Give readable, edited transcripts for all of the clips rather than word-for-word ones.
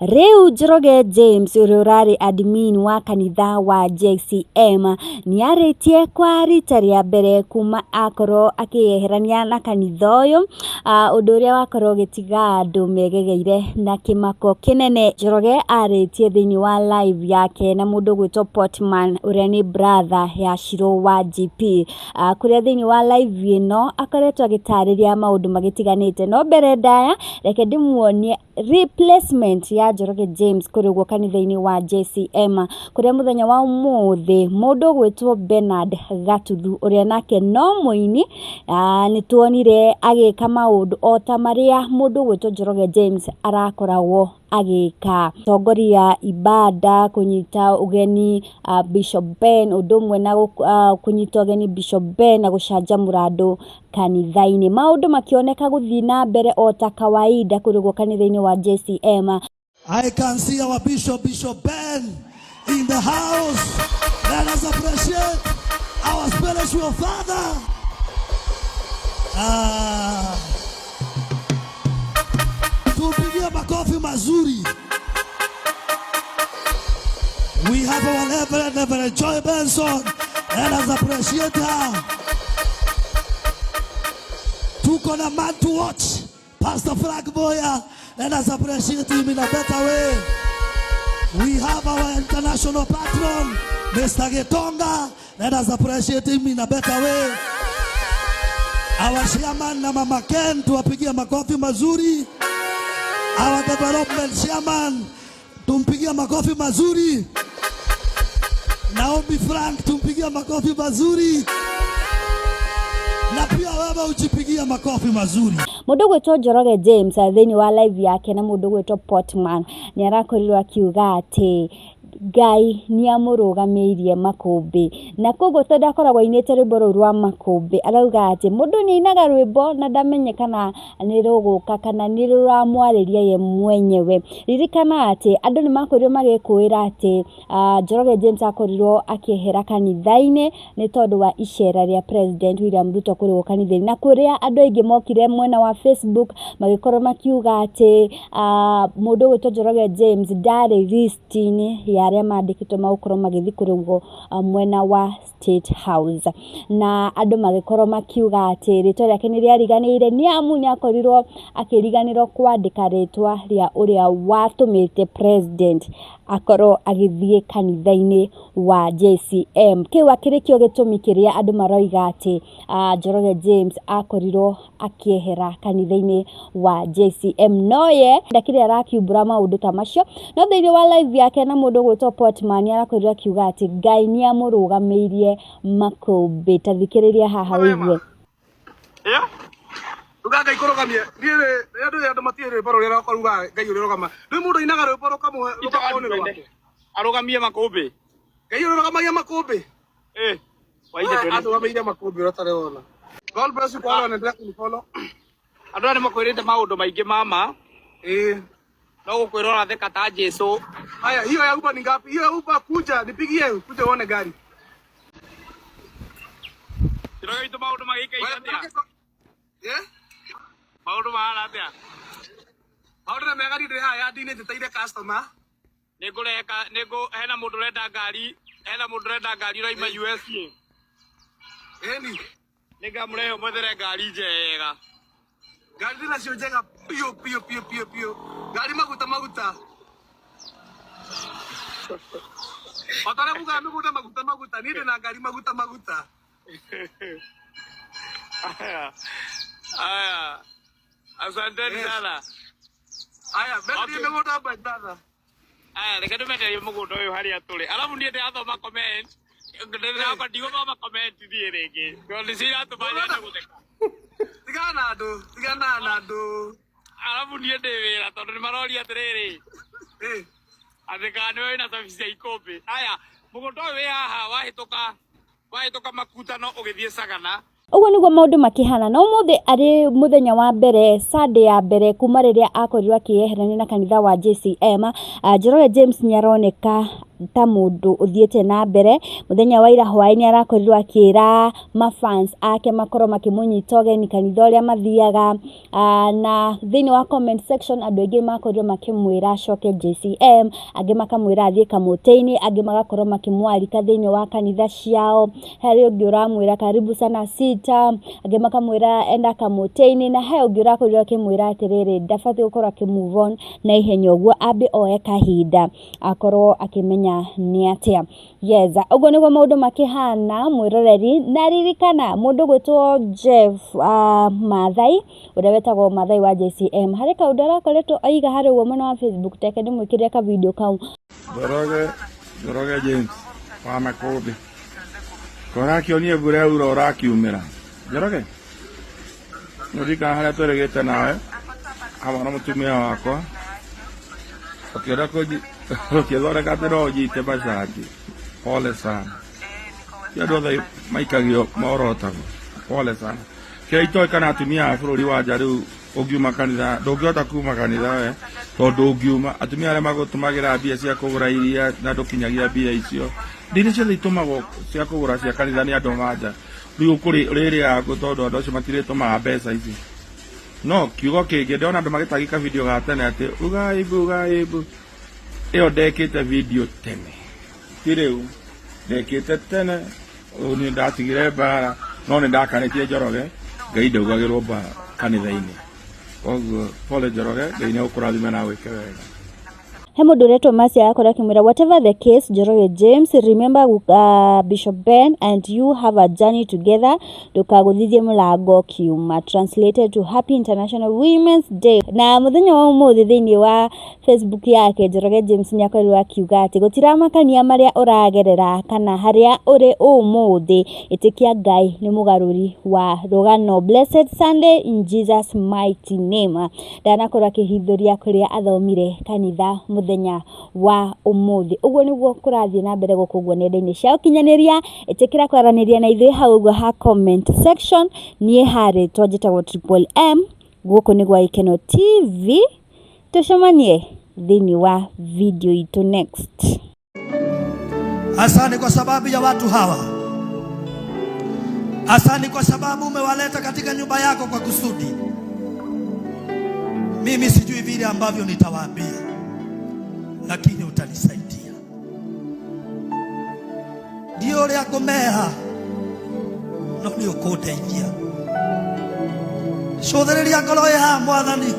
Rĩu Njoroge James ũrĩa ũrarĩ admin wa kanitha wa JCM nĩarĩtie kwa rita rĩa mbere kuma akorwo akĩyeherania na kanitha ũyũ, ũndũ ũrĩa wakorwo ũgĩtiga andũ megegeire na kĩmako kĩnene. Njoroge arĩtie thĩinĩ wa live yake na mũndũ gwĩtwo Portman ũrĩa nĩ brother ya Shiro wa GP, kũrĩa thĩinĩ wa live ĩno akoretwo agĩtarĩria maũndũ magĩtiganĩte. No mbere ndaya reke ndĩmuonie replacement ya Njoroge James kũrĩ guo kanitha-inĩ wa JCM, kũrĩa mũthenya wa ũmũthĩ mũndũ gwĩtwo Bernard Gatuthu ũrĩa nake no mũini nĩtuonire agĩka maũndũ o ta marĩa mũndũ gwĩtwo Njoroge James arakoragwo agĩka, tongoria ibada, kũnyita ũgeni Bishop Ben, ũndũ ũmwe na kũnyita ũgeni Bishop Ben na gũcanjamũra andũ kanitha-inĩ. Maũndũ makĩoneka gũthiĩ na mbere o ta kawaida kũrĩ guo kanitha-inĩ wa JCM. I can see our Bishop Ben in the house. Let us appreciate our spiritual father. Tupigie makofi mazuri. We have our Reverend Joy Benson. Let us appreciate her. Tuko na man to watch, Pastor Frank Boya. Let us appreciate him in a better way. We have our international patron, Mr. Getonga. Let us appreciate him in a better way. Our chairman na Mama Ken, tuwapigia makofi mazuri. Our development chairman, tumpigia makofi mazuri. Naomi Frank, tumpigia makofi mazuri. Na pia wewe ujipigia makofi mazuri. Mũndũ gwĩtwo Njoroge James thĩinĩ wa live yake na mũndũ gwĩtwo Portman nĩarakorirwo akiuga atĩ Ngai nĩamũrũgamĩirie makũmbĩ, na koguo tondũ akoragwo ainĩte rwĩmbo rũu rwa makũmbĩ, arauga atĩ mũndũ nĩainaga rwĩmbo na ndamenye kana nĩ rũgũka kana nĩ rũramwarĩria ye mwenyewe. Ririkana atĩ andũ nĩmakorirwo magĩkũĩra atĩ Njoroge James akorirwo akĩehera kanitha-inĩ nĩ tondũ wa icera rĩa President William Ruto kũrĩ guo kanitha-inĩ, na kũrĩa andũ aingĩ mokire mwena wa Facebook magĩkorwo makiuga atĩ mũndũ gwĩtwo Njoroge James ndarĩ list-inĩ ya arĩa mandĩkĩtwo magũkorwo magĩthiĩ kũrĩ guo mwena wa State House, na andũ magĩkorwo makiuga atĩ rĩtwa rĩake nĩrĩariganĩire nĩamu nĩakorirwo akĩriganĩrwo kwandĩka rĩtwa rĩa ũrĩa watũmĩte President akorwo agĩthiĩ kanitha-inĩ wa JCM. Kĩu akĩrĩkĩo gĩtũmi kĩrĩa andũ maroiga atĩ Njoroge James akorirwo akĩehera kanitha-inĩ wa JCM, no ye ndakĩrĩ arakiumbũra maũndũ ta macio. No thĩinĩ wa live yake na mũndũ gwĩtwo Portman arakorirwo akiuga atĩ Ngai nĩamũrũgamĩirie makũmbĩ. Tathikĩrĩria haha wĩgue. Ugaga ikorogamie ndiye andu matie rwimbo ruria rakoruga Ngai uri rugama rwi mundu inaga rwimbo rukamwe arugamie makumbi Ngai uri rugamagia makumbi waide twende arugamie makumbi rotare wona. God bless you all and direct follow andu ani makwirite maundu maingi mama no gukwirora theka ta Jesu. Haya, hiyo ya Uber ni ngapi? Hiyo ya Uber kuja nipigie kuja uone gari Njoroge itu maundu magika atia maundu mahana atia maundu mega ni haya ndine tetaire customer ningureka hena mundu renda ngari raima USA eni ningamurehe mwethere ngari njega ngari ndinacio njega pio ngari maguta otare muga miguta maguta ninde na ngari maguta Aya. Asanteni sana. Aya, mbere ni mũgũnda mbandana. Aya, reke tũmeterie mũgũnda ũyũ harĩa tũrĩ. Alafu niĩ ndĩrathoma comment. Ndĩraka ndigoma comment thiĩ rĩngĩ. Tondũ ciratũmanya gũtheka. Tigana na andũ. Alafu niĩ ndĩ wĩra tondũ nĩmaroria atĩrĩrĩ. Atheka nĩ wĩna service ya ikũmbĩ. Aya, mũgũnda ũyũ wĩ haha wahĩtũka makutano ũgĩthiĩ Sagana. Ũguo nĩguo maũndũ makĩhana. Na ũmũthĩ arĩ mũthenya wa mbere, Sunday ya mbere kuma rĩrĩa akorirwo akĩyeherania na kanitha wa JCM. Njoroge James nĩaroneka ta mundu uthiete na mbere. Muthenya wa ira hwaini arakorirwo akira mafuns ake makoro makimunyita ogeni kanitha uria mathiaga, na thini wa comment section andu aingi makorirwo makimwira acoke JCM, angi makamwira athie Kamutaini, angi magakorwo makimwarika thini wa kanitha ciao. Hari ungi uramwira karibu sana sita, angi makamwira enda Kamutaini, na he ungi urakorirwo akimwira atiriri ndabati gukorwo akimove on na ihenya uguo ambe oe kahinda akorwo akimenya ni atia. Yes, uguo niguo maundu makihana mwiroreri. Na ririkana mundu gwitwo Jeff Mathai uria wetagwo Mathai wa JCM, hari kaundu arakoretwo aiga hari uguo mwena wa Facebook teke ndimwikirire ka video kau. Njoroge James wa Makobe kora kionie bure uro rakiumira Njoroge nurika haria tweregete nawe amana mutumia wakwa ukienda ukithondeka ndiro njite macaki pole sana kiandu othe maikagio maorotago pole sana kira itoi kana atumia a bururi wa nja riu ungiuma kanitha ndungihota kuma kanitha we tondu ungiuma atumia aria magutumagira mbia cia kugura iria na ndukinyagia mbia icio ndini ciothe itumagwo cia kugura cia kanitha ni andu manja riu kuri riri yangu tondu andu acio matiritumaga mbeca ici no kiugo kingi ndona andu magitagika video ga tene ati ugaibu iyo ndekite video tene tiriu ndekite tene ni ndatigire bara no ni ndakanitie Njoroge Ngai ndaugagirwo bara kanitha-ini oguo pole Njoroge Ngai ni ukurathime na wike wega. He mundu uretwo Masia akora kimwira whatever the case Njoroge James, remember Bishop Ben and you have a journey together, ndukaguthithie mulango kiuma. Translated to Happy International Women's Day. Na muthenya wa umuthi thini wa Facebook yake Njoroge James ni akorirwo akiuga ati gutiramakania maria uragerera kana haria uri umuthi, itikia Ngai ni mugaruri wa rugano. Blessed Sunday in Jesus mighty name. Ndanakorwo akihithuria kuria athomire kanitha muthenya wa umuthi. Uguo niguo kurathie na mbere gukuguo nenda-ini cia ukinyaniria. Itikira kwaraniria na ithui hau uguo ha comment section. Nie hari twajitagwo Triple M guku niguo Ikeno TV. Tucemanie thini wa video itu next. Asante kwa sababu ya watu hawa. Asante kwa sababu umewaleta katika nyumba yako kwa kusudi. Mimi sijui vile ambavyo nitawaambia, lakini utanisaidia. Ndio ria kumeha no ni ukundeithia. Cotheriria ngoro ya Mwathani,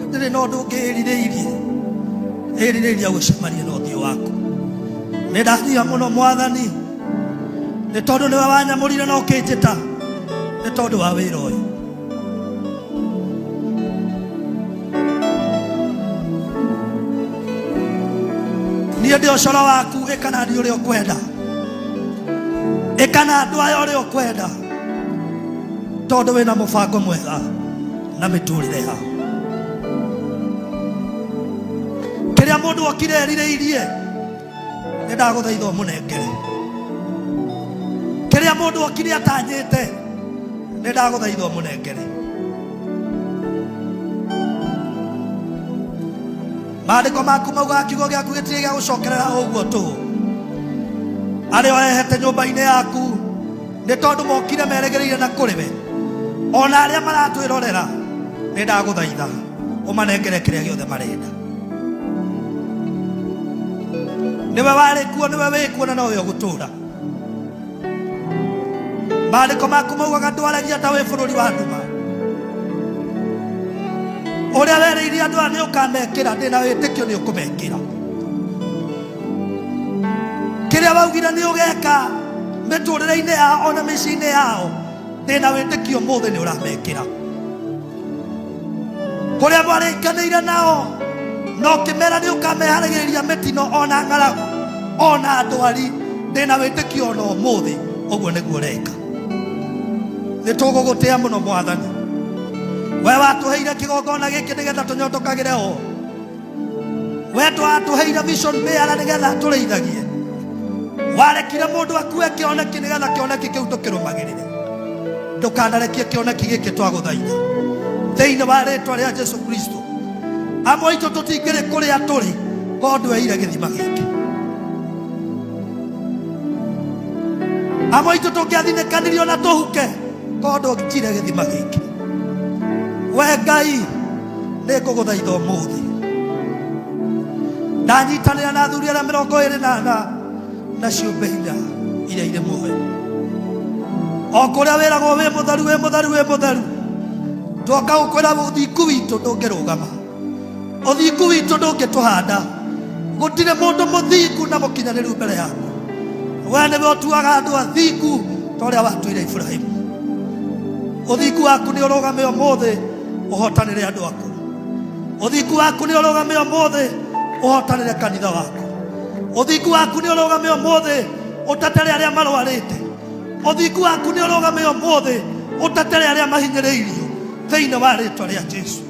ndiri no ndungiririirie gucemania na uthio waku. Nidathia muno Mwathani, ni tondu niwe wanyamurire na ukinjita, ni tondu wa wira uyu. Niĩ ndĩ ũcoro waku, ĩkana ndĩ ũrĩa ũkwenda, ĩkana andũ aya ũrĩa ũkwenda, tondũ wĩna mũbango mwega na mĩtũrĩre yao. Kĩrĩa mũndũ okire erirĩirie nĩ ndagũthaitha ũmũnengere. Kĩrĩa mũndũ okire atanyĩte nĩ ndagũthaitha ũmũnengere. Maandĩko maku mauga kiugo gĩaku gĩtirĩ gĩa gũcokerera ũguo tu. Arĩa orehete nyũmba-inĩ yaku nĩ tondũ mokire meregereire na kũrĩ we. Ona arĩa maratwĩrorera nĩ ndagũthaitha ũmanengere kĩrĩa gĩothe marenda. Nĩwe warĩ kuo, nĩwe wĩkuo na nowe ũgũtũũra. Maandĩko maku maugaga ndwaragia ta wĩ bũrũri wa nduma. Uria wereirie andu aya ni ukamekira, ndina wĩtĩkio ni ũkũmekĩra. Kĩrĩa waugire ni ũgeka mĩtũrĩre-inĩ yao ona mĩciĩ-inĩ yao, ndina wĩtĩkio mũthĩ ni ũramekĩra. Kũrĩa mwarĩkanĩire nao no kĩmera ni ũkameharĩrĩria mĩtino ona ng'aragu ona ndwari, ndina wĩtĩkio no mũthĩ ũguo nĩguo ũreka. Nĩ tũgũgũtĩa mũno Mwathani. We watuheire kigongona giki nigetha tunyotokagire ho. We twatuheire vision beara nigetha tureithagie. Warekire mundu akue kioneki nigetha kioneki kiu tukirumagirire. Ndukanarekie kioneki giki twaguthaitha thiini wa ritwa ria Jesu Kristo. Amwe itu tutingire kuria turi, Ngai weire githima giki. amwe itu tungiathinĩkanirio na tũhuke tondũ njire gĩthima gĩkĩ. We Ngai nĩ ngũgũthaitha ũmũthĩ ndanyitanĩra na athuri arĩa 24 na ciũmbe hinya iria irĩ muoyo. O kũrĩa wĩragwo wĩ mũtheru wĩ mũtheru wĩ mũtheru, twoka gũkwĩra ũthingu witũ ndũngĩrũgama, ũthingu witũ ndũngĩtũhanda. Gũtirĩ mũndũ mũthingu na mũkinyanĩru mbere yaku. We nĩwe ũtuaga andũ athingu ta ũrĩa watuire Ibrahimu. Ũthingu waku nĩ ũrũgame ũmũthĩ ũhotanĩre andũ aku. Ũthingu waku nĩ ũrũgame ũmũthĩ ũhotanĩre kanitha waku. Ũthingu waku nĩ ũrũgame ũmũthĩ ũtetere arĩa marwarĩte. Ũthingu waku nĩ ũrũgame ũmũthĩ ũtetere arĩa mahinyĩrĩirio thĩinĩ wa rĩĩtwa rĩa Jesũ.